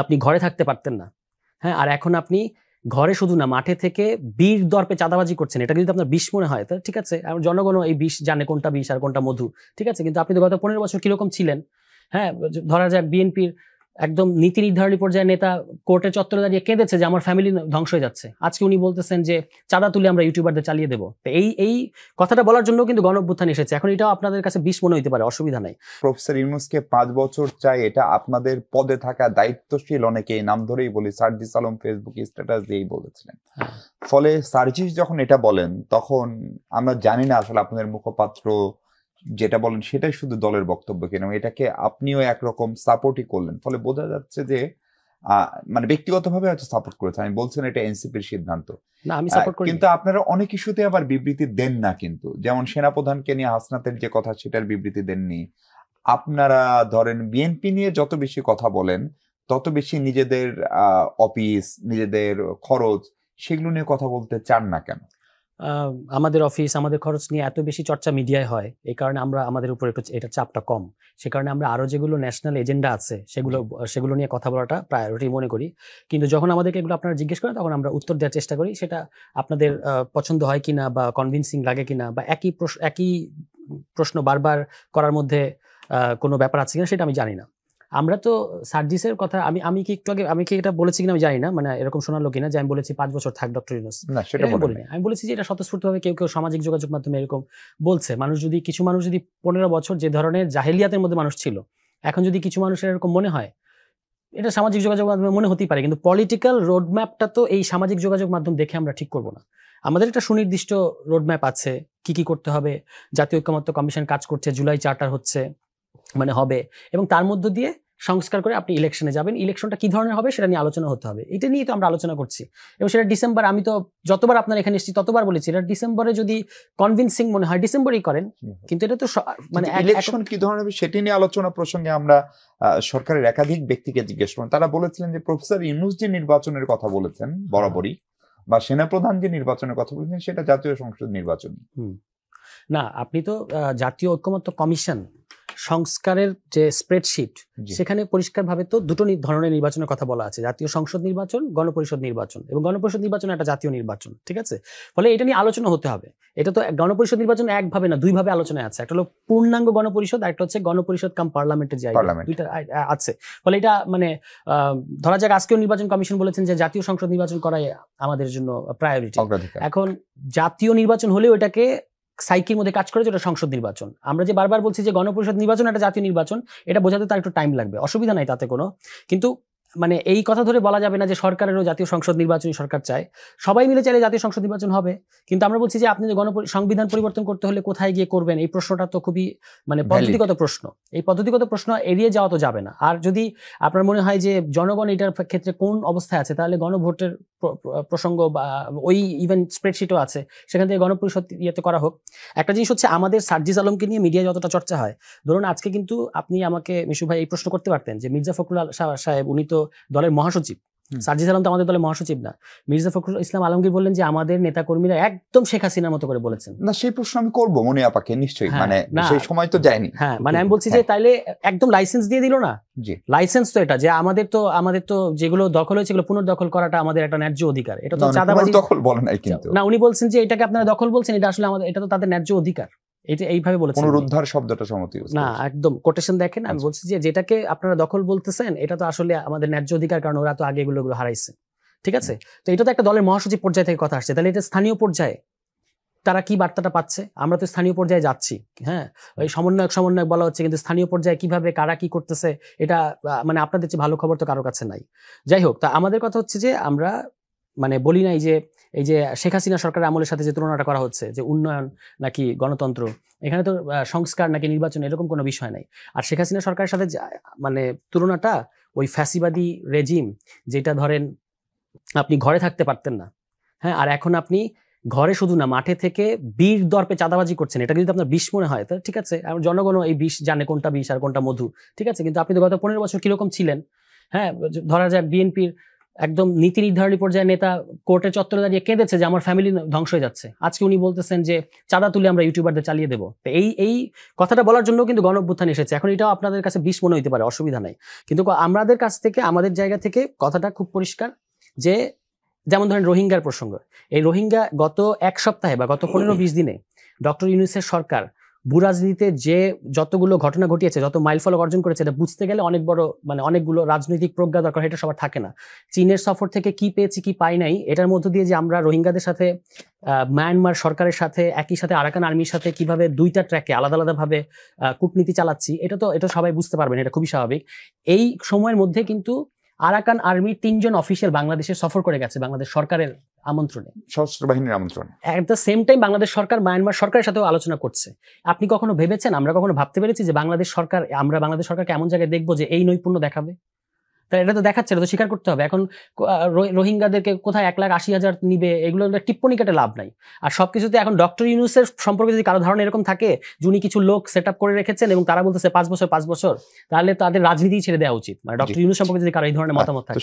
আপনি ঘরে থাকতে পারতেন না, হ্যাঁ, আর এখন আপনি ঘরে শুধু না মাঠে থেকে বীর দর্পে চাঁদাবাজি করছেন। এটা যদি আপনার বিষ মনে হয় তাহলে ঠিক আছে, জনগণও এই বিষ জানে কোনটা বিষ আর কোনটা মধু, ঠিক আছে। কিন্তু আপনি তো গত 15 বছর কিরকম ছিলেন, হ্যাঁ, ধরা যাক বিএনপির একদম নীতি নির্ধারণী পর্যায়ে নেতা কোর্টের চত্বরে দাঁড়িয়ে কেঁদেছে যে আমার ফ্যামিলি ধ্বংস হয়ে যাচ্ছে, আজকে উনি বলতেছেন যে চাঁদা তুলে আমরা ইউটিউবারদের চালিয়ে দেবো। তো এই কথাটা বলার জন্য কিন্তু গণ-অভ্যুত্থান এসেছে। এখন এটাও আপনাদের কাছে বিষ মনে হইতে পারে, অসুবিধা নাই। প্রফেসর ইউনূসকে 5 বছর চাই, এটা আপনাদের পদে থাকা দায়িত্বশীল অনেকেই নাম ধরেই বলি, সার্জিস আলম ফেসবুকে স্ট্যাটাস দিয়েই বলেছিলেন। ফলে সার্জিস যখন এটা বলেন তখন আমরা জানি না আসলে আপনাদের মুখপাত্র যেটা বলেন সেটাই শুধু দলের বক্তব্য কিনা, এটাকে আপনিও একরকম সাপোর্টই করলেন। ফলে বোঝা যাচ্ছে যে মানে ব্যক্তিগতভাবে হয়তো সাপোর্ট করেছে, আমি বলছেন এটা এনসিপির সিদ্ধান্ত না, আমি সাপোর্ট করি। কিন্তু আপনারা অনেক ইস্যুতে আবার বিবৃতি দেন না, কিন্তু যেমন সেনাপ্রধানকে নিয়ে হাসনাতের যে কথা সেটার বিবৃতি দেননি। আপনারা ধরেন বিএনপি নিয়ে যত বেশি কথা বলেন তত বেশি নিজেদের অফিস, নিজেদের খরচ, সেগুলো নিয়ে কথা বলতে চান না কেন? আমাদের অফিস, আমাদের খরচ নিয়ে এত বেশি চর্চা মিডিয়ায় হয়, এই কারণে আমরা আমাদের উপর একটু এটা চাপটা কম, সে কারণে আমরা আরো যেগুলো ন্যাশনাল এজেন্ডা আছে সেগুলো নিয়ে কথা বলাটা প্রায়োরিটি মনে করি। কিন্তু যখন আমাদেরকে এগুলো আপনারা জিজ্ঞেস করেন তখন আমরা উত্তর দেওয়ার চেষ্টা করি, সেটা আপনাদের পছন্দ হয় কিনা বা কনভিন্সিং লাগে কিনা বা একই প্রশ্ন বারবার করার মধ্যে কোনো ব্যাপার আছে কিনা সেটা আমি জানি না। আমরা তো সার্জিসের কথা আমি কি একটু আগে আমি কি এটা বলেছি কিনা আমি জানি না, মানে এরকম শোনালো কিনা যে আমি বলেছি 5 বছর থাক ডক্টর ইউনূস, বলিনি। আমি বলেছি যে এটা স্বতঃস্ফূর্তভাবে কেউ সামাজিক যোগাযোগ মাধ্যমে এরকম বলছে। কিছু মানুষ যদি 15 বছর যে ধরনের জাহেলিয়াতের মধ্যে মানুষ ছিল, এখন যদি কিছু মানুষের এরকম মনে হয়, এটা সামাজিক যোগাযোগ মাধ্যমে মনে হতেই পারে, কিন্তু পলিটিক্যাল রোডম্যাপটা তো এই সামাজিক যোগাযোগ মাধ্যম দেখে আমরা ঠিক করব না। আমাদের একটা সুনির্দিষ্ট রোডম্যাপ আছে, কি করতে হবে। জাতীয় ঐক্যমত্য কমিশন কাজ করছে, জুলাই চার্টার হচ্ছে, মানে হবে, এবং তার মধ্য দিয়ে সংস্কার করে আপনি ইলেকশনে যাবেন। ইলেকশনটা কি ধরনের হবে সেটা নিয়ে আলোচনা হতে হবে, এটা নিয়ে তো আমরা আলোচনা করছি। এবং সেটা ডিসেম্বর, আমি তো যতবার আপনার এখানে এসেছি ততবার বলেছি এটা ডিসেম্বরে যদি কনভিন্সিং মনে হয় ডিসেম্বরেই করেন, কিন্তু এটা তো মানে ইলেকশন কি ধরনের হবে সেটি নিয়ে আলোচনা প্রসঙ্গে আমরা সরকারের একাধিক ব্যক্তিকে জিজ্ঞেস করলাম, তারা বলেছিলেন যে প্রফেসর ইউনূস যে নির্বাচনের কথা বলেছেন বরাবরই, বা সেনাপ্রধান যে নির্বাচনের কথা বলেছেন সেটা জাতীয় সংসদ নির্বাচন না। আপনি তো জাতীয় ঐক্যমত্য কমিশন সংস্কারের যে স্প্রেডশিট, সেখানে পরিষ্কারভাবে তো দুটো ধরনের নির্বাচনের কথা বলা আছে, জাতীয় সংসদ নির্বাচন, গণপরিষদ নির্বাচন, এবং গণপরিষদ নির্বাচন একটা জাতীয় নির্বাচন, ঠিক আছে। ফলে এটা নিয়ে আলোচনা হতে হবে। এটা তো গণপরিষদ নির্বাচন একভাবে না, দুইভাবে আলোচনায় আছে। একটা হলো পূর্ণাঙ্গ গণপরিষদ, একটা হচ্ছে গণপরিষদ কাম পার্লামেন্টের যে দুইটা আছে। ফলে এটা মানে ধরা যাক আজকেও নির্বাচন কমিশন বলেছেন যে জাতীয় সংসদ নির্বাচন করাই আমাদের জন্য প্রায়োরিটি। এখন জাতীয় নির্বাচন হলেও এটাকে সাইকের মধ্যে কাজ করে যেটা সংসদ নির্বাচন। আমরা যে বারবার বলছি যে গণপরিষদ নির্বাচন একটা জাতীয় নির্বাচন, এটা বোঝাতে তার একটু টাইম লাগবে, অসুবিধা নাই তাতে কোনো। কিন্তু মানে এই কথা ধরে বলা যাবে না যে সরকারেরও জাতীয় সংসদ নির্বাচন সরকার চায়, সবাই মিলে চাইলে জাতীয় সংসদ নির্বাচন হবে। কিন্তু আমরা বলছি যে আপনি যে সংবিধান পরিবর্তন করতে হলে কোথায় গিয়ে করবেন, এই প্রশ্নটা তো খুবই মানে পদ্ধতিগত প্রশ্ন। এই পদ্ধতিগত প্রশ্ন এড়িয়ে যাওয়া তো যাবে না। আর যদি আপনার মনে হয় যে জনগণ এটার ক্ষেত্রে কোন অবস্থায় আছে, তাহলে গণভোটের প্রসঙ্গ বা ওই ইভেন স্প্রেডশিটও আছে, সেখান থেকে গণপরিষদ ইয়েতে করা হোক। একটা জিনিস হচ্ছে আমাদের সার্জিস আলমকে নিয়ে মিডিয়ায় যতটা চর্চা হয়, ধরুন আজকে কিন্তু আপনি আমাকে মিশু ভাই এই প্রশ্ন করতে পারতেন যে মির্জা ফখরুল সাহেব উনি তো দলের মহাসচিব, সার্জিস আলম তো আমাদের দলের মহাসচিব না। মির্জা ফখরুল ইসলাম আলমগীর বললেন যে আমাদের নেতা কর্মীরা একদম শেখ হাসিনার মতো করে বলেছেন। না, সেই প্রশ্ন আমি করবো মনি আপাকে নিশ্চয়ই, মানে সেই সময় তো যায়নি। হ্যাঁ, মানে আমি বলছি যে তাইলে একদম লাইসেন্স দিয়ে দিল না। লাইসেন্স তো এটা যে আমাদের তো যেগুলো দখল হয়েছে সেগুলো পুনর্দখল করাটা আমাদের একটা ন্যায্য অধিকার। এটা তো চাঁদাবাজি দখল বলে নাই কিন্তু না, উনি বলছেন যে এটাকে আপনারা দখল বলছেন, এটা আসলে আমাদের, এটা তো তাদের ন্যায্য অধিকার। এটা এইভাবে বলেছেন, পুনরুদ্ধার শব্দটা সমতি না, একদম কোটেশন দেখেন। আমি বলছি যে যেটাকে আপনারা দখল বলতেছেন এটা তো আসলে আমাদের ন্যায্য অধিকার, কারণ ওরা তো আগে এগুলো হারাইছে, ঠিক আছে। তো এটা তো একটা দলের মহাসচিব পর্যায়ে থেকে কথা আসছে, তাহলে এটা স্থানীয় পর্যায়ে তারা কি বার্তাটা পাচ্ছে? আমরা তো স্থানীয় পর্যায়ে যাচ্ছি, হ্যাঁ, ওই সমন্বয়ক বলা হচ্ছে, কিন্তু স্থানীয় পর্যায়ে কিভাবে কারা কি করতেছে এটা মানে আপনাদের চেয়ে ভালো খবর তো কারো কাছে নাই। যাই হোক, তা আমাদের কথা হচ্ছে যে আমরা মানে বলি নাই যে এই যে শেখ হাসিনা সরকারের আমলের সাথে যে তুলনাটা করা হচ্ছে যে উন্নয়ন নাকি গণতন্ত্র, এখানে তো সংস্কার নাকি নির্বাচন এরকম কোনো বিষয় নাই। আর শেখ হাসিনা সরকারের সাথে মানে তুলনাটা ওই ফ্যাসিবাদী রেজিম, যেটা ধরেন আপনি ঘরে থাকতে পারতেন না, হ্যাঁ, আর এখন আপনি ঘরে শুধু না মাঠে থেকে বীর দর্পে চাঁদাবাজি করছেন। এটা যদি আপনার বিষ মনে হয় তাহলে ঠিক আছে, জনগণও এই বিষ জানে কোনটা বিষ আর কোনটা মধু, ঠিক আছে। কিন্তু আপনি তো গত 15 বছর কিরকম ছিলেন, হ্যাঁ, ধরা যাক বিএনপির একদম নীতি নির্ধারণী পর্যায়ে নেতা কোর্টের চত্বরে দাঁড়িয়ে কেঁদেছে যে আমার ফ্যামিলি ধ্বংস হয়ে যাচ্ছে। আজকে উনি বলতেছেন যে চাঁদা তুলে আমরা ইউটিউবারদের চালিয়ে দেবো। তো এই কথাটা বলার জন্য কিন্তু গণ-অভ্যুত্থান এসেছে। এখন এটাও আপনাদের কাছে বিষ মনে হইতে পারে, অসুবিধা নাই, কিন্তু আমাদের কাছ থেকে, আমাদের জায়গা থেকে কথাটা খুব পরিষ্কার যে, যেমন ধরেন রোহিঙ্গার প্রসঙ্গ, এই রোহিঙ্গা গত এক সপ্তাহে বা গত 15-20 দিনে ডক্টর ইউনূসের সরকার ভূরাজনীতিতে যে যতগুলো ঘটনা ঘটিয়েছে, যত মাইলফলক অর্জন করেছে, এটা বুঝতে গেলে অনেক বড় অনেকগুলো রাজনৈতিক প্রজ্ঞা দরকার, এটা সবার থাকে না। চীনের সফর থেকে কি পেয়েছি কি পাই নাই, এটার মধ্য দিয়ে যে আমরা রোহিঙ্গাদের সাথে মায়ানমার সরকারের সাথে একই সাথে আরাকান আর্মির সাথে কিভাবে দুইটা ট্র্যাকে আলাদা আলাদাভাবে কূটনীতি চালাচ্ছি, এটা সবাই বুঝতে পারবেন, এটা খুবই স্বাভাবিক। এই সময়ের মধ্যে কিন্তু আরাকান আর্মির 3 জন অফিসিয়াল বাংলাদেশে সফর করে গেছে বাংলাদেশ সরকারের আমন্ত্রণে, সশস্ত্র বাহিনীর আমন্ত্রণে। At the same time Bangladesh Sarkar Myanmar সরকারের সাথেও আলোচনা করছে। আপনি কখনো ভেবেছেন, আমরা কখনো ভাবতে পেরেছি যে বাংলাদেশ সরকারকে এমন জায়গায় দেখবো যে এই নৈপুণ্য দেখাবে? তাই এটা তো দেখাচ্ছে, এটা তো স্বীকার করতে হবে। এখন রোহিঙ্গাদেরকে কোথায় 1,80,000 নিবে, এগুলো টিপ্পনি কাটে লাভ নাই। আর সবকিছুতে এখন ডক্টর ইউনূসের সম্পর্কে যদি কারো ধারণা এরকম থাকে যে উনি কিছু লোক সেট আপ করে রেখেছেন এবং তারা বলতেছে 5 বছর, তাহলে তাদের রাজনীতি ছেড়ে দেওয়া উচিত। মানে ডক্টর ইউনূস সম্পর্কে যদি কারো এই ধরনের মতামত থাকে।